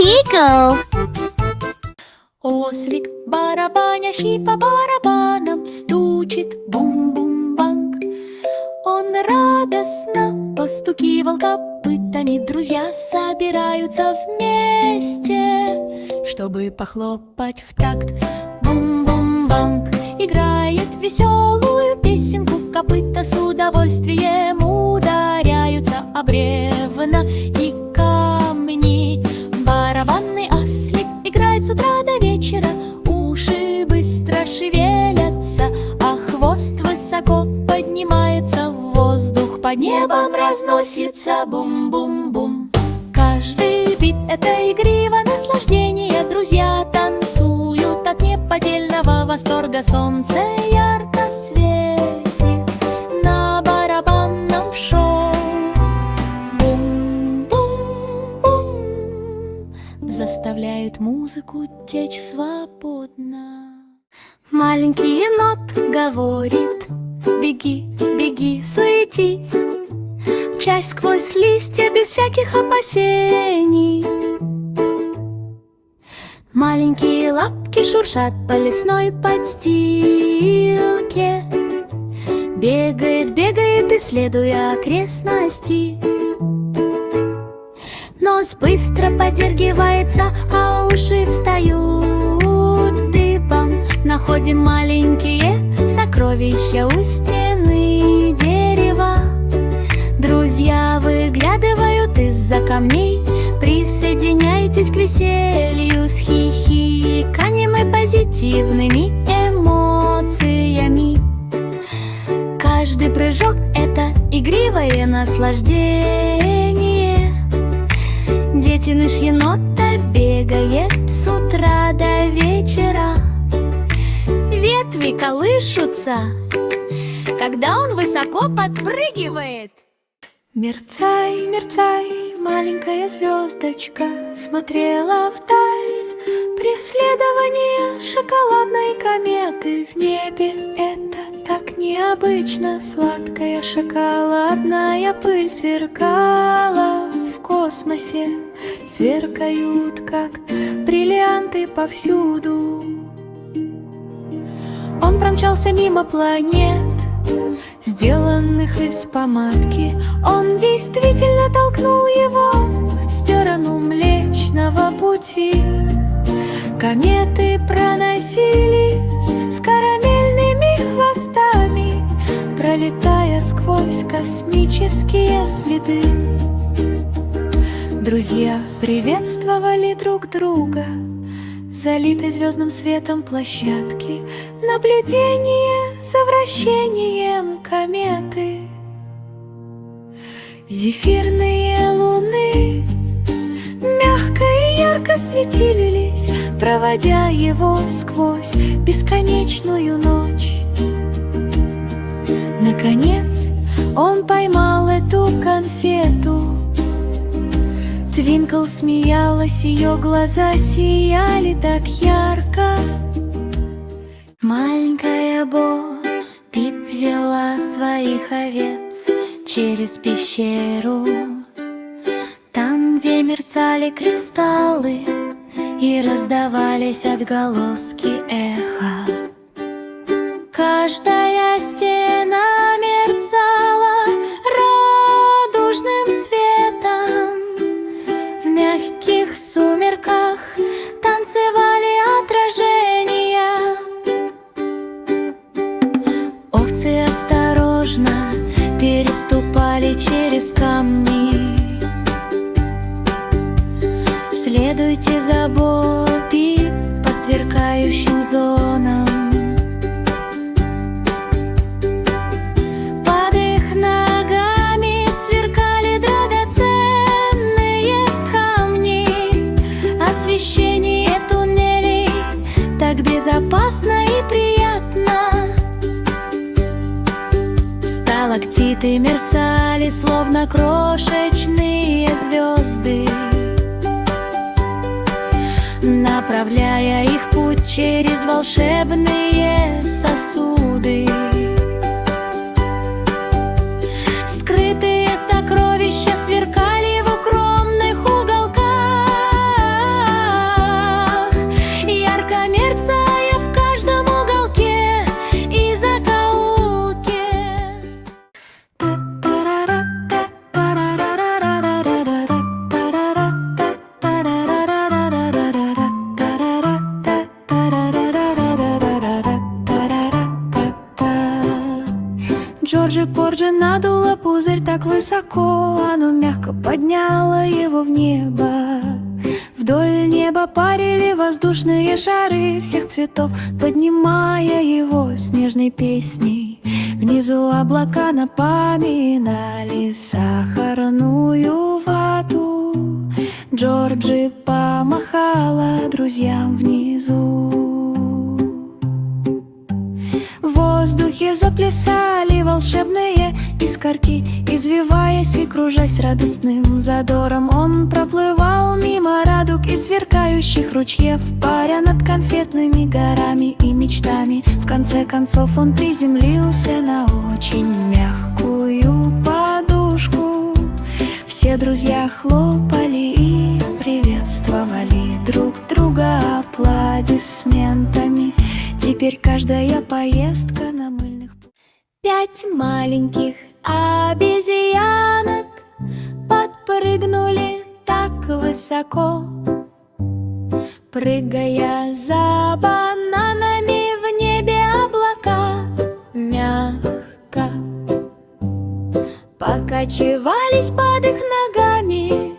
Рико! Ослик, барабанящий по барабанам, стучит бум-бум-банг. Он радостно постукивал копытами. Друзья собираются вместе, чтобы похлопать в такт. Бум-бум-банг играет веселую песенку. Копыта с удовольствием ударяются о бревна и камни. Барабанный ослик играет с утра до вечера. Уши быстро шевелятся, а хвост высоко поднимается в воздух. Под небом разносится бум-бум-бум. Каждый бит — это игриво наслаждение. Друзья танцуют от неподдельного восторга. Солнце ярко светит на барабанном шоу. Бум-бум-бум заставляет музыку течь свободно. Маленький енот говорит: беги, беги, суетись, мчась сквозь листья без всяких опасений. Маленькие лапки шуршат по лесной подстилке. Бегает, бегает, исследуя окрестности. Нос быстро подергивается, а уши встают дыбом. Находим маленькие сокровища у стены дерева. Друзья выглядывают из-за камней. Присоединяйтесь к веселью с хихиканьем и позитивными эмоциями. Каждый прыжок — это игривое наслаждение. Детеныш енота бегает с утра до вечера. Ветви колышутся, когда он высоко подпрыгивает. Мерцай, мерцай, маленькая звездочка смотрела вдаль. Преследование шоколадной кометы в небе — это так необычно. Сладкая шоколадная пыль сверкала в космосе. Сверкают, как бриллианты, повсюду. Он промчался мимо планет, сделанных из помадки. Он действительно толкнул его в сторону Млечного Пути. Кометы проносились с карамельными хвостами, пролетая сквозь космические следы. Друзья приветствовали друг друга, залитой звездным светом площадки. Наблюдение за вращением кометы. Зефирные луны мягко и ярко светились, проводя его сквозь бесконечную ночь. Наконец он поймал эту конфету. Твинкл смеялась, ее глаза сияли так ярко. Маленькая Бо Пип вела своих овец через пещеру, там, где мерцали кристаллы и раздавались отголоски эха. Каждая стена мерцала радужным светом. В мягких сумерках танцевали отражения. Овцы осторожно переступали через камни. Следуйте за Бо Пип по сверкающим зонам. Под их ногами сверкали драгоценные камни. Освещение туннелей так безопасно и приятно. Сталактиты мерцали, словно крошечные звезды, направляя их путь через волшебные сосуды. Скрытые сокровища сверкали в укромных уголках. Порджи надула пузырь так высоко, оно мягко подняло его в небо. Вдоль неба парили воздушные шары всех цветов, поднимая его снежной песней. Внизу облака напоминали сахарную вату. Джорджи помахала друзьям внизу. В воздухе заплясали волшебные искорки, извиваясь и кружась радостным задором. Он проплывал мимо радуг и сверкающих ручьев, паря над конфетными горами и мечтами. В конце концов он приземлился на очень мягкую подушку. Все друзья хлопали и приветствовали друг друга аплодисментами. Теперь каждая поездка на мыльных... 5 маленьких обезьянок подпрыгнули так высоко, прыгая за бананами в небе облака мягко покачивались под их ногами.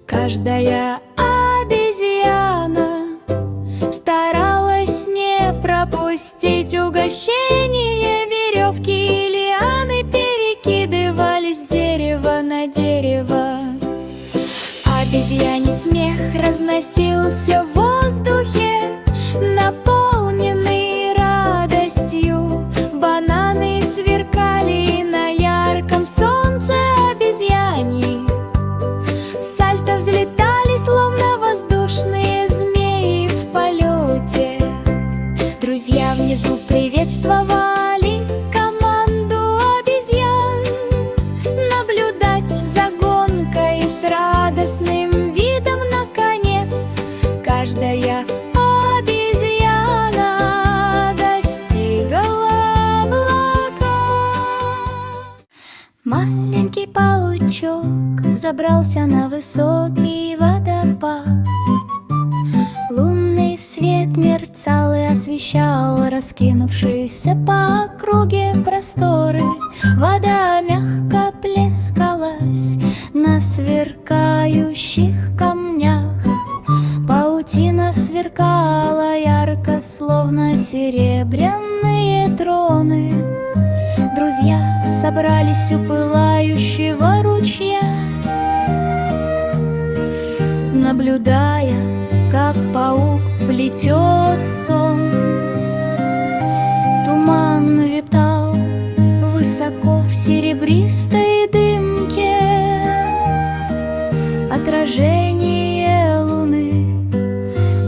Каждая обезьяна старалась не пропустить угощение. Веревки и лианы перекидывались с дерева на дерево. Обезьяний смех разносился в воздухе, наполненный радостью. Бананы сверкали на ярком солнце обезьяний. Сальто взлетали, словно воздушные змеи в полете. Друзья внизу приветствовали команду обезьян. Наблюдать за гонкой с радостным видом, наконец, каждая обезьяна достигла облака. Маленький паучок забрался на высокий водопад. Лунный свет мерцал и освещал раскинувшиеся по округе просторы. Вода мягко плескалась на сверкающих камнях. Паутина сверкала ярко, словно серебряные троны. Друзья собрались у пылающего ручья, наблюдая, как паук плетет сон. Туман витал высоко в серебристой дымке. Отражение луны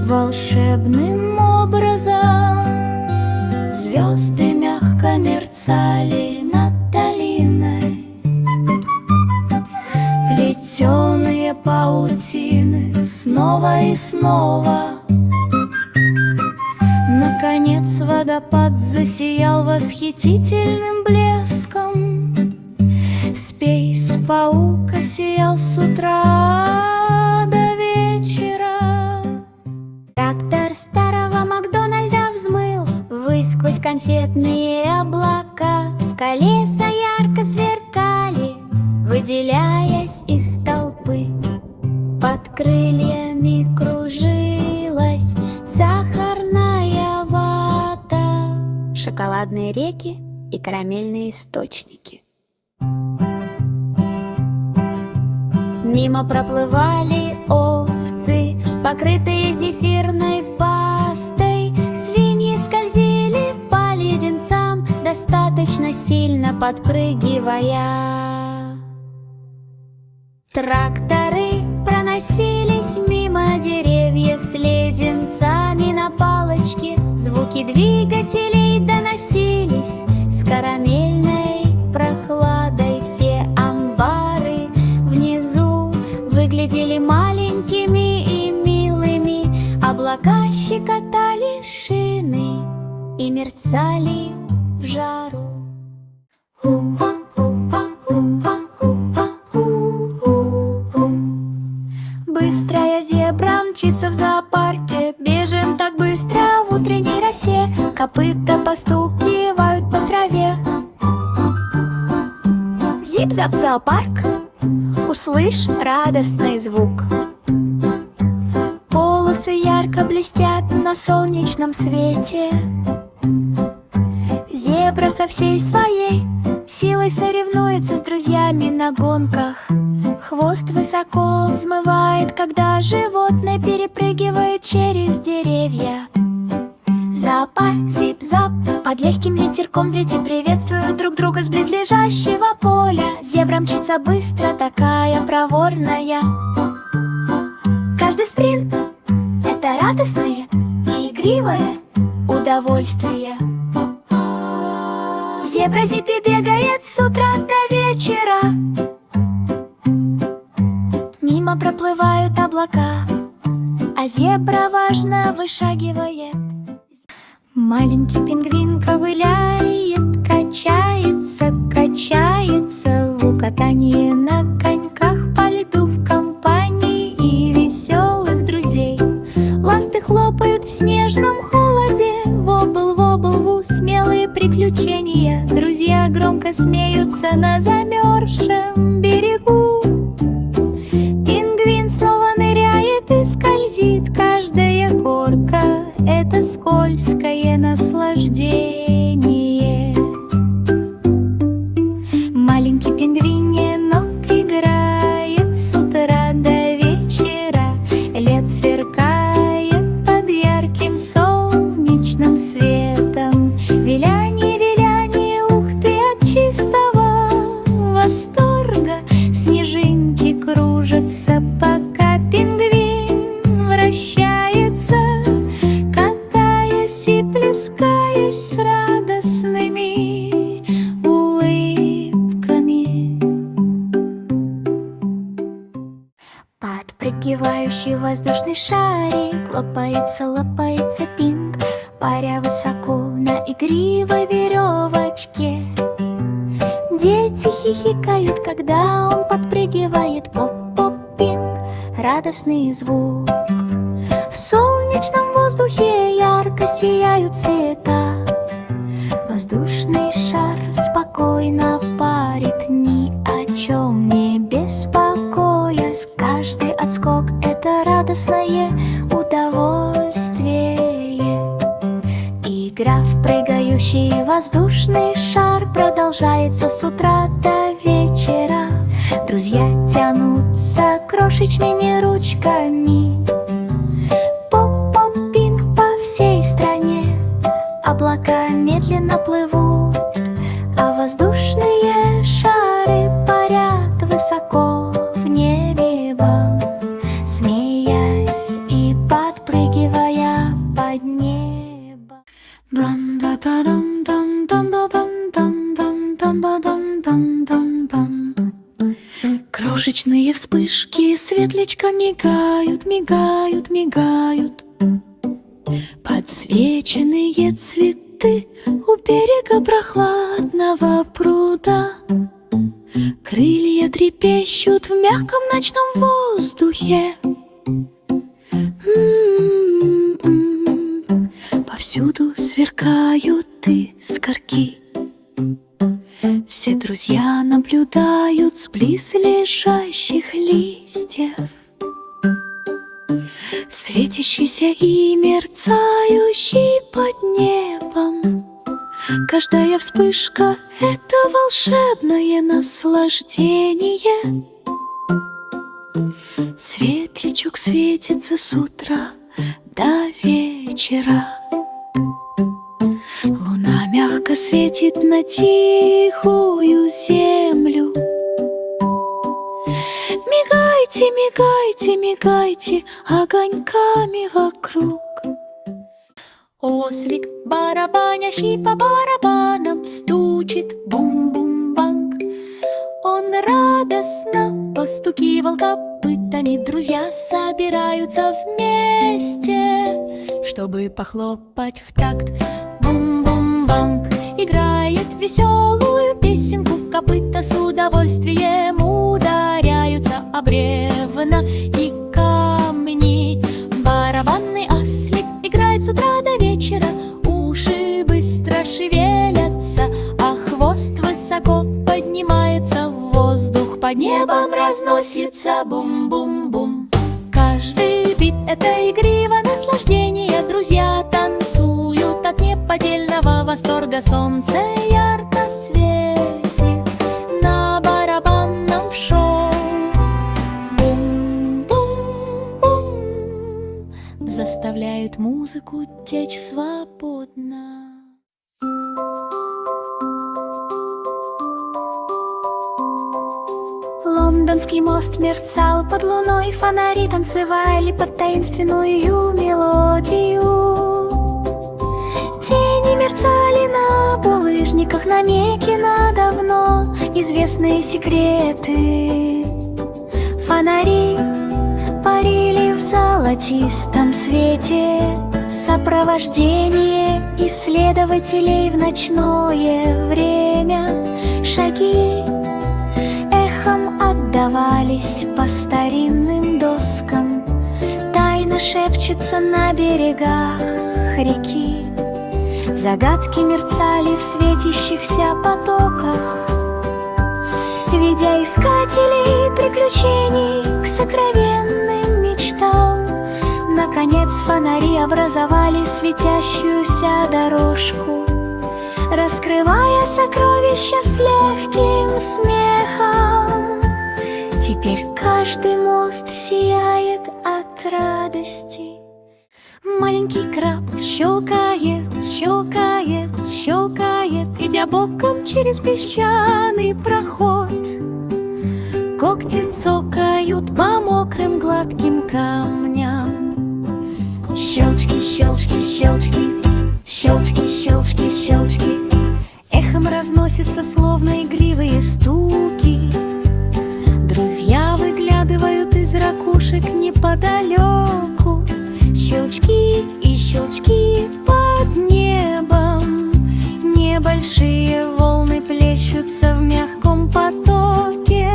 волшебным образом. Звезды мягко мерцали над долиной. Плетеные паутины снова и снова. Наконец водопад засиял восхитительным блеском. Спейс-паук сиял с утра до вечера. Трактор старого Макдональда взмыл ввысь сквозь конфетные облака. Колеса ярко сверкали, выделяясь из толпы. Под крыльями кружилась сахарная вата, шоколадные реки и карамельные источники. Мимо проплывали овцы, покрытые зефирной пастой. Свиньи скользили по леденцам, достаточно сильно подпрыгивая. Тракторы проносились мимо деревьев с леденцами на палочке. Звуки двигателей доносились с карамельной прохладой. Все амбары внизу выглядели маленькими и милыми. Облака щекотали шины и мерцали в жару. Быстрая зебра мчится в зоопарке. Бежим так быстро в утренней росе. Копыта постукивают по траве. зоопарк, услышь радостный звук. Полосы ярко блестят на солнечном свете. Зебра со всей своей силой соревнуется с друзьями на гонках. Хвост высоко взмывает, когда животное перепрыгивает через деревья. Запа, зип-зап, под легким ветерком дети приветствуют друг друга с близлежащего поля. Зебра мчится быстро, такая проворная. Каждый спринт — это радостное и игривое удовольствие. Зебра Зиппи бегает с утра до вечера. Мимо проплывают облака, а зебра важно вышагивает. Маленький пингвин ковыляет, качается, качается в укатании на коньках по льду в компании и веселых друзей. Ласты хлопают в снежном холоде, вобл, вобл, ву, смелые приключения. Друзья громко смеются на замерзшем берегу. Пингвин снова ныряет и скользит, каждая горка — это скользкое наслаждение. Маленький пингвиненок играет с утра до вечера. Лед сверкает под ярким солнечным светом. Виляние, виляние, ух ты, от чистого восторга. Снежинки кружатся, пока пингвин вращается, катаясь и плескаясь с радостными улыбками. Подпрыгивающий воздушный шарик лопается, лопается пинг, паря высоко на игривой веревочке. Дети хихикают, когда он подпрыгивает. Поп-поп-пинг, радостный звук. В солнечном воздухе ярко сияют цвета. Воздушный шар спокойно парит, ни о чем не беспокоясь. Каждый отскок — это радостное удовольствие. Игра в прыгающий воздушный шар продолжается с утра до вечера. Друзья тянутся крошечными ручками. Поп-поп-пинг по всей стране. Облака медленно плывут, а воздушные шары парят высоко в небе, смеясь и подпрыгивая под небо. Крошечные вспышки светлячка мигают, мигают, мигают. Подсвеченные цветы у берега прохладного пруда. Крылья трепещут в мягком ночном воздухе. Повсюду сверкают искорки. Все друзья наблюдают с близлежащих листьев. Светящийся и мерцающий под небом. Каждая вспышка — это волшебное наслаждение. Светлячок светится с утра до вечера. Луна мягко светит на тихую землю. Мигайте, мигайте, мигайте огоньками вокруг. Ослик, барабанящий по барабанам, стучит бум-бум-банг. Он радостно постукивал копытами. Друзья собираются вместе, чтобы похлопать в такт. Бум-бум-банг играет веселую песенку. Копыта с удовольствием ударяются о бревна и камни. Барабанный ослик играет с утра до вечера. Уши быстро шевелятся, а хвост высоко поднимается в воздух. небом разносится бум-бум-бум. Каждый бит — это игриво наслаждение. Друзья танцуют от неподдельного восторга. Солнце ярко светит на барабанном шоу. Бум-бум-бум заставляет музыку течь свободно. Лондонский мост мерцал под луной, фонари танцевали под таинственную мелодию. Тени мерцали на булыжниках, намеки на давно известные секреты. Фонари парили в золотистом свете, сопровождение исследователей в ночное время. Шаги эхом отдавались по старинным доскам, тайно шепчется на берегах реки. Загадки мерцали в светящихся потоках, ведя искателей приключений к сокровенным мечтам. Наконец фонари образовали светящуюся дорожку, раскрывая сокровища с легким смехом. Теперь каждый мост сияет от радости. Маленький краб щелкает, щелкает, щелкает, идя боком через песчаный проход. Когти цокают по мокрым гладким камням. Щелчки, щелчки, щелчки, щелчки, щелчки, щелчки, эхом разносятся словно игривые стуки. Друзья выглядывают из ракушек неподалеку. Щелчки и щелчки под небом, небольшие волны плещутся в мягком потоке.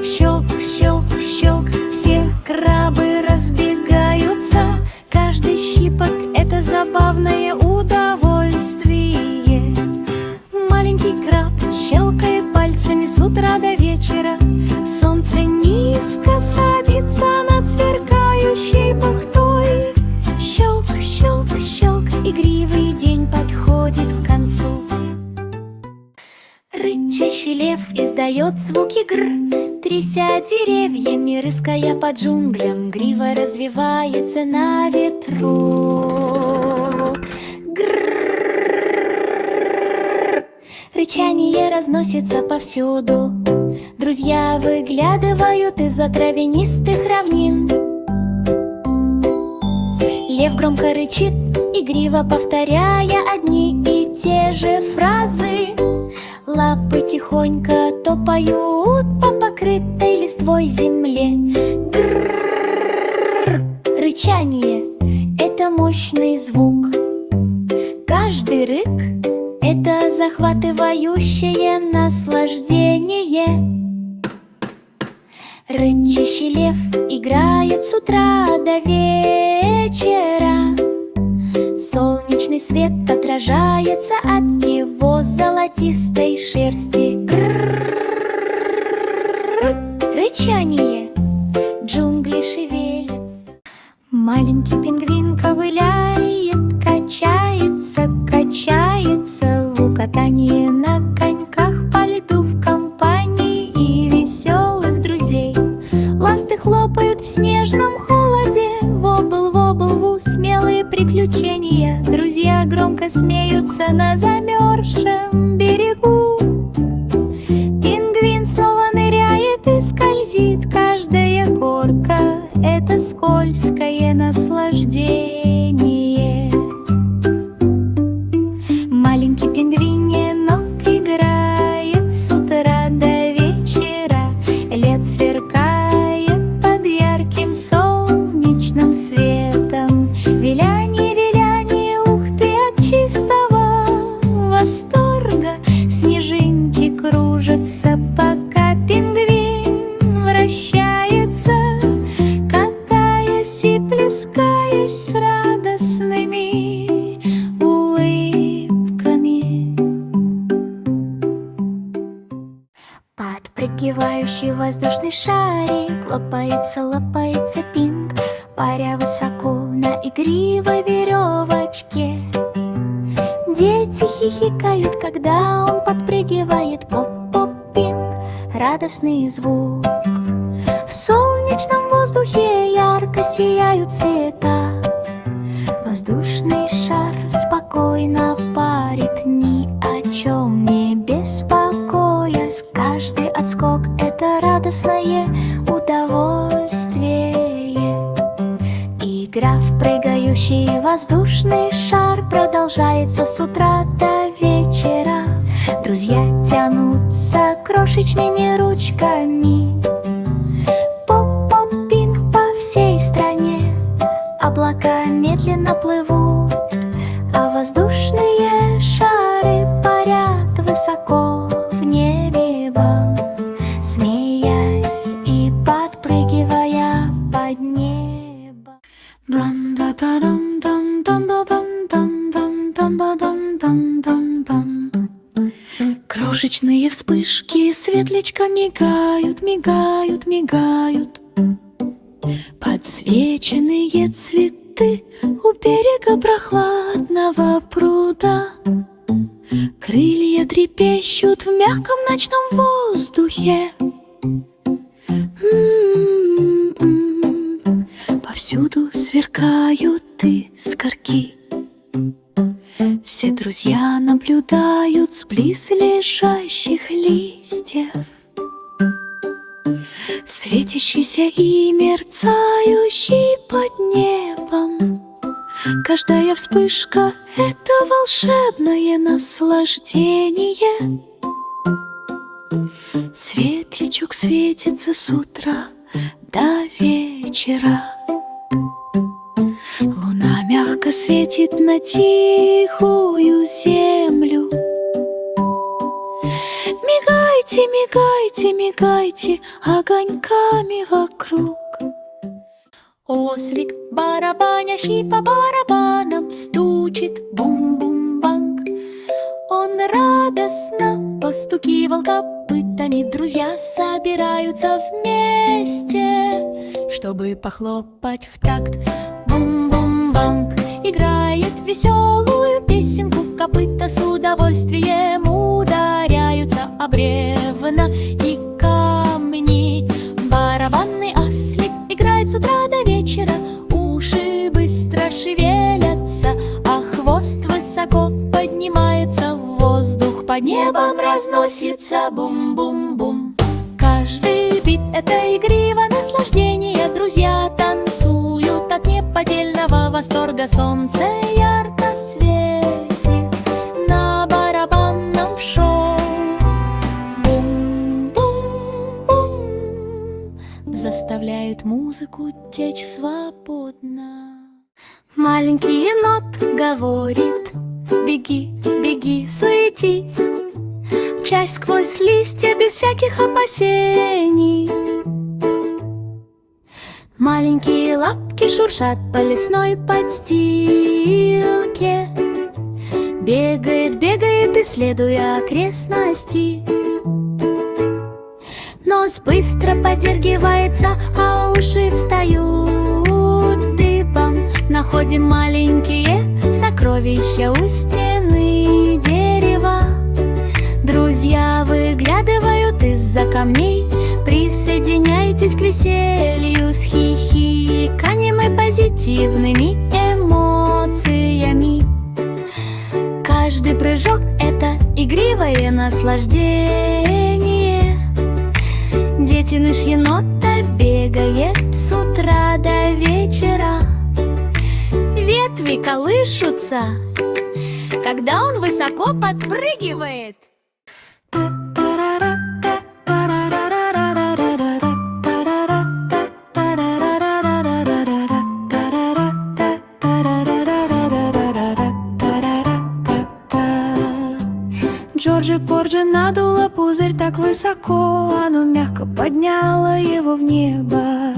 Щелк, щелк, щелк, все крабы разбегаются. Каждый щипок — это забавное удовольствие. Маленький краб щелкает пальцами с утра до вечера. Солнце низко садится над сверкающей бухтой. Щелк, щелк, щелк, игривый день подходит к концу. Рычащий лев издает звуки гр, тряся деревьями, рыская по джунглям. Грива развивается на ветру. Гррррррр. Рычание разносится повсюду. Друзья выглядывают из-за травянистых равнин. Лев громко рычит, игриво повторяя одни и те же фразы. Лапы тихонько топают по покрытой листвой земле. Грррррр. Рычание — это мощный звук. Каждый рык — это захватывающее наслаждение. Рычащий лев играет с утра до вечера. Солнечный свет отражается от его золотистой шерсти. Рычание, джунгли шевелятся. Маленький пингвин ковыляет, качается, качается в укатании на коньках по льду в компании и веселых друзей. Ласты хлопают в снежном холоде. Вобл, вобл, ву, смелые приключения. Друзья громко смеются на замерзшем берегу. Пингвин снова ныряет и скользит. Каждая горка — это скользкое наслаждение. Маленький пингвиненок играет с утра до вечера. Лед сверкает под ярким солнечным светом. Виляние, виляние, ух ты, от чистого восторга. Снежинки кружатся, пока пингвин вращается, катаясь и плескаясь сразу. воздушный шарик, лопается, лопается пинг, паря высоко на игривой веревочке. Дети хихикают, когда он подпрыгивает, поп-поп-пинг, радостный звук. В солнечном воздухе ярко сияют цвета. Воздушный шар спокойно парит, ни о чем не беспокоясь. Каждый отскок — это радостное удовольствие. Игра в прыгающий воздушный шар продолжается с утра до вечера. Друзья тянутся крошечными ручками. Поп-поп-пинг по всей стране. Облака медленно плывут, а воздушные шары парят высоко в небе, смеясь и подпрыгивая под небо. Крошечные вспышки светлячка мигают, мигают, мигают. Подсвеченные цветы у берега прохладного пруда. Крылья трепещут в мягком ночном воздухе. Повсюду сверкают искорки. Все друзья наблюдают с близлежащих листьев. Светящийся и мерцающий под небом. Каждая вспышка — это волшебное наслаждение. Светлячок светится с утра до вечера. Луна мягко светит на тихую землю. Мигайте, мигайте, мигайте огоньками вокруг. Ослик, барабанящий по барабанам, стучит бум-бум-банг. Он радостно постукивал копытами. Друзья собираются вместе, чтобы похлопать в такт. Бум-бум-банг играет веселую песенку. Копыта с удовольствием ударяются о бревна и камни. Барабанный ослик играет с утра до вечера. Уши быстро шевелятся, а хвост высоко поднимается в воздух. Под небом разносится бум-бум-бум. Каждый бит — это игриво наслаждение. Друзья танцуют от неподдельного восторга. Солнце ярко светит на барабанном шоу. Бум-бум-бум заставляют музыку течь свободно. Маленький енот говорит: беги, беги, суетись, мчась сквозь листья без всяких опасений. Маленькие лапки шуршат по лесной подстилке. Бегает, бегает, исследуя окрестности. Нос быстро подергивается, а уши встают дыбом. Находим маленькие сокровища у стены дерева. Друзья выглядывают из-за камней. Присоединяйтесь к веселью с хихиканьем и позитивными эмоциями. Каждый прыжок — это игривое наслаждение. Детеныш енота бегает с утра до вечера. Ветви колышутся, когда он высоко подпрыгивает. Джорджи Порджи надуло пузырь так высоко, оно мягко подняло его в небо.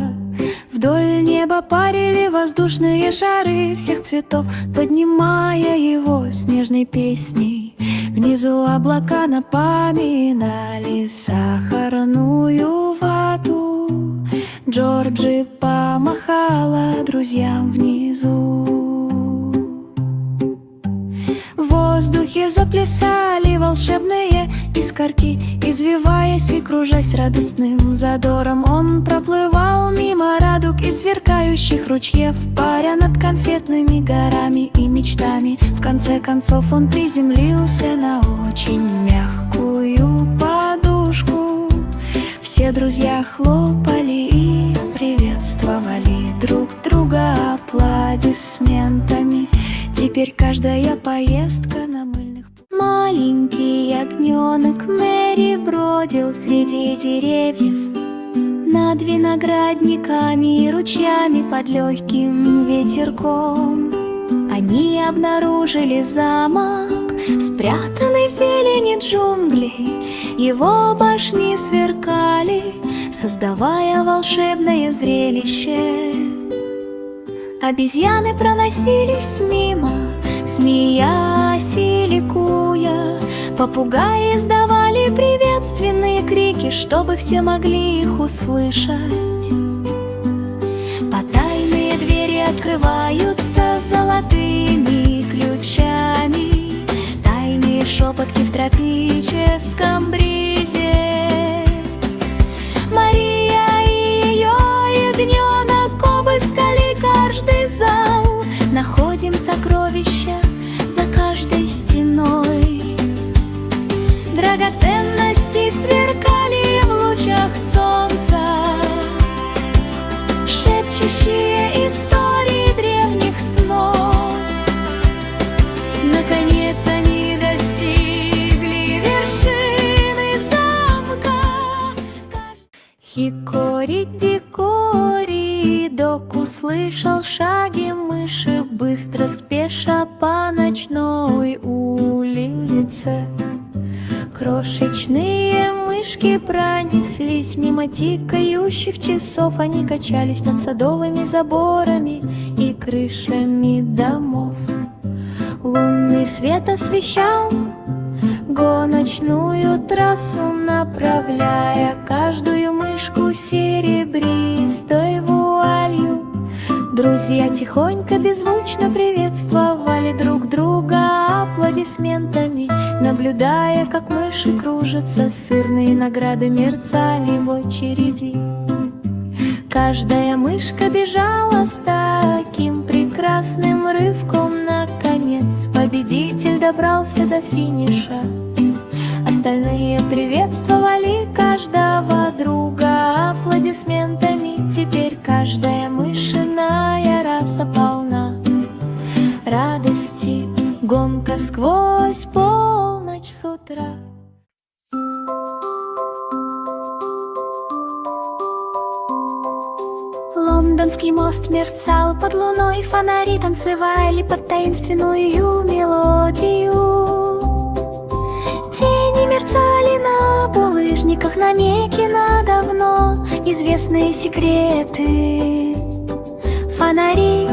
Вдоль неба парили воздушные шары всех цветов, поднимая его снежной песней. Внизу облака напоминали сахарную вату. Джорджи помахала друзьям внизу. В воздухе заплясали волшебные искорки, извиваясь и кружась радостным задором. Он проплывал мимо радуг и сверкающих ручьев, паря над конфетными горами и мечтами. В конце концов он приземлился на очень мягкую подушку. Все друзья хлопали и приветствовали друг друга аплодисментами. Теперь каждая поездка на мыльных... Маленький ягненок Мэри бродил среди деревьев, над виноградниками и ручьями под легким ветерком. Они обнаружили замок, спрятанный в зелени джунглей. Его башни сверкали, создавая волшебное зрелище. Обезьяны проносились мимо, смеясь и ликуя. Попугаи издавали приветственные крики, чтобы все могли их услышать. Потайные двери открываются золотыми ключами. Тайные шепотки в тропическом бризе. Мария и ее ягненок обыскали каждый зал. Находим сокровища за каждой стеной. Драгоценности сверкали в лучах солнца, шепчущие истории древних снов. Наконец они достигли вершины замка. Хикори-дикори, док услышал шаги мыши, быстро спеша по ночной улице. Крошечные мышки пронеслись мимо тикающих часов. Они качались над садовыми заборами и крышами домов. Лунный свет освещал гоночную трассу, направляя каждую мышку серебристой вуалью. Друзья тихонько, беззвучно приветствовали друг друга аплодисментами, наблюдая, как мыши кружатся. Сырные награды мерцали в очереди. Каждая мышка бежала с таким прекрасным рывком. Наконец победитель добрался до финиша. Остальные приветствовали каждого друга аплодисментами. Теперь каждая мышиная раса полна радости. Гонка сквозь полночь с утра. Лондонский мост мерцал под луной, фонари танцевали под таинственную мелодию. Тени мерцали на булыжниках, намеки на давно известные секреты. Фонари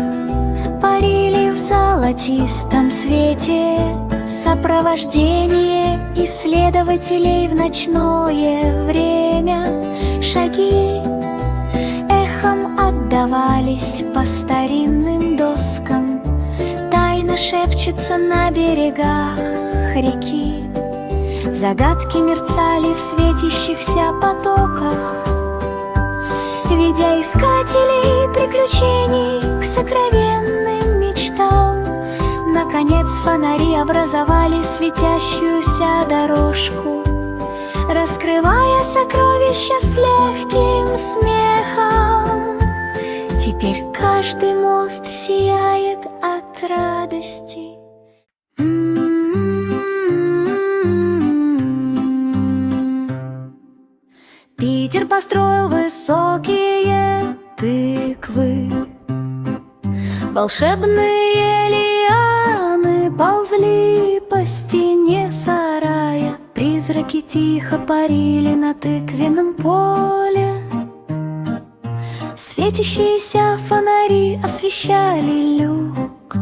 парили в золотистом свете, сопровождение исследователей в ночное время. Шаги эхом отдавались по старинным доскам, тайно шепчется на берегах реки. Загадки мерцали в светящихся потоках, ведя искателей приключений к сокровенным мечтам. Наконец фонари образовали светящуюся дорожку, раскрывая сокровища с легким смехом. Теперь каждый мост сияет от радости. Питер построил высокие тыквы, волшебные лианы ползли по стене сарая. Призраки тихо парили на тыквенном поле. Светящиеся фонари освещали люк.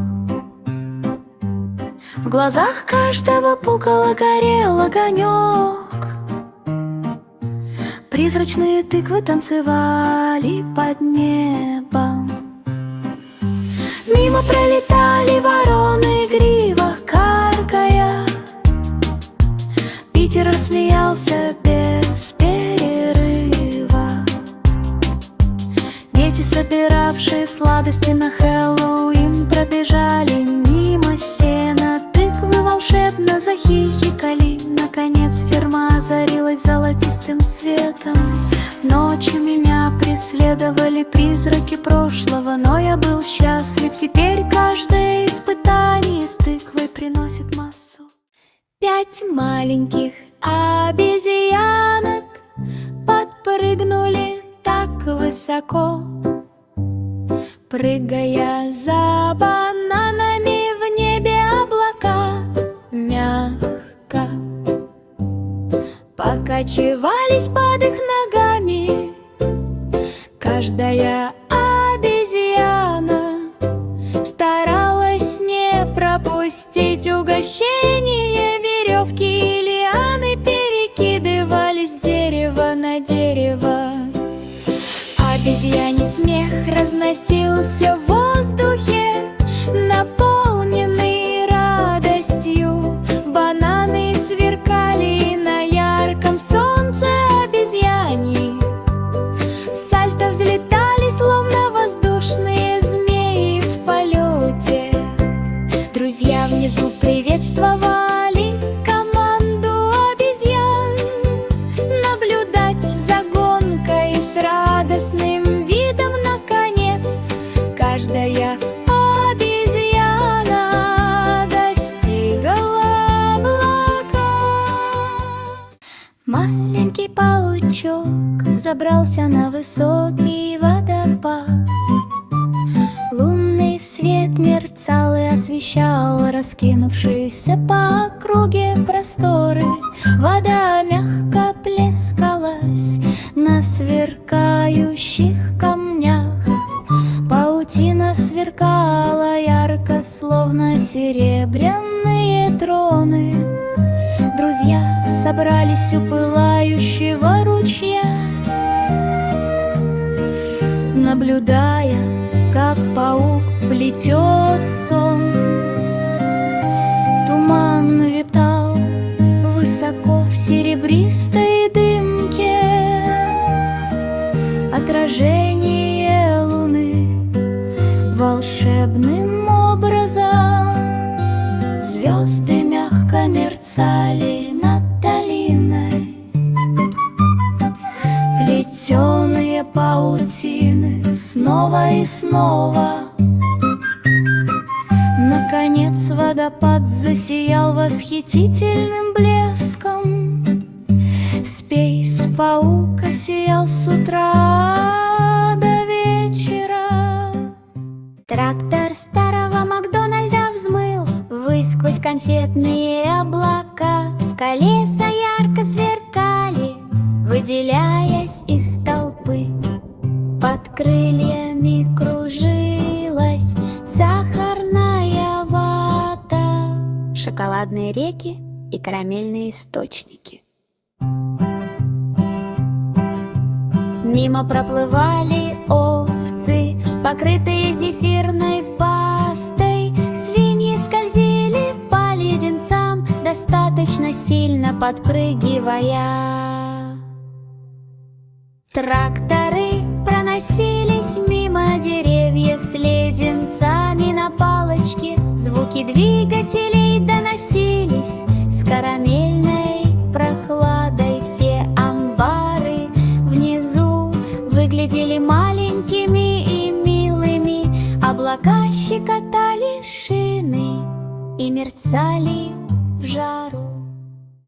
В В глазах каждого пукала горел огонек. Призрачные тыквы танцевали под небом. Мимо пролетали вороны, игриво каркая. Питер рассмеялся без перерыва. Дети, собиравшие сладости на Хэллоуин, пробежали мимо сена. Тыквы волшебно захихикали. Наконец ферма озарилась золотистым светом. Ночью меня преследовали призраки прошлого, но я был счастлив. Теперь каждое испытание с тыквой приносит массу. 5 маленьких обезьянок подпрыгнули так высоко, прыгая за бананами в небе облака мягко покачивались под их ногами. Каждая обезьяна старалась не пропустить угощение. Веревки и лианы перекидывались с дерева на дерево. Обезьяний смех разносился в воздухе, наполненный радостью. Бананы сверкали на ярком солнце обезьяний. Сальто взлетали, словно воздушные змеи в полете. Друзья внизу приветствовали команду обезьян. Наблюдать за гонкой с радостным видом, наконец, каждая обезьяна достигла облака. Маленький паучок забрался на высокий водопад. Лунный свет мерцал и освещал раскинувшиеся по округе просторы. Вода мягко плескалась на сверкающих камнях. Паутина сверкала ярко, словно серебряные троны. Друзья собрались у пылающего ручья, наблюдая, как паук плетет сон. Туман витал высоко в серебристой дымке. Отражение луны волшебным образом. Звезды мягко мерцали над долиной. Плетеные паутины снова и снова. Наконец водопад засиял восхитительным блеском. Спейс-паук сиял с утра до вечера. Трактор старого Макдональда взмыл ввысь сквозь конфетные облака. Колеса ярко сверкали, выделяясь из толпы. Под крыльями кружилась сахарная вата, шоколадные реки и карамельные источники. Мимо проплывали овцы, покрытые зефирной пастой. Свиньи скользили по леденцам, достаточно сильно подпрыгивая. Тракторы проносились мимо деревьев с леденцами на палочке. Звуки двигателей доносились с карамельной прохладой. Все амбары внизу выглядели маленькими и милыми. Облака щекотали шины и мерцали в жаре.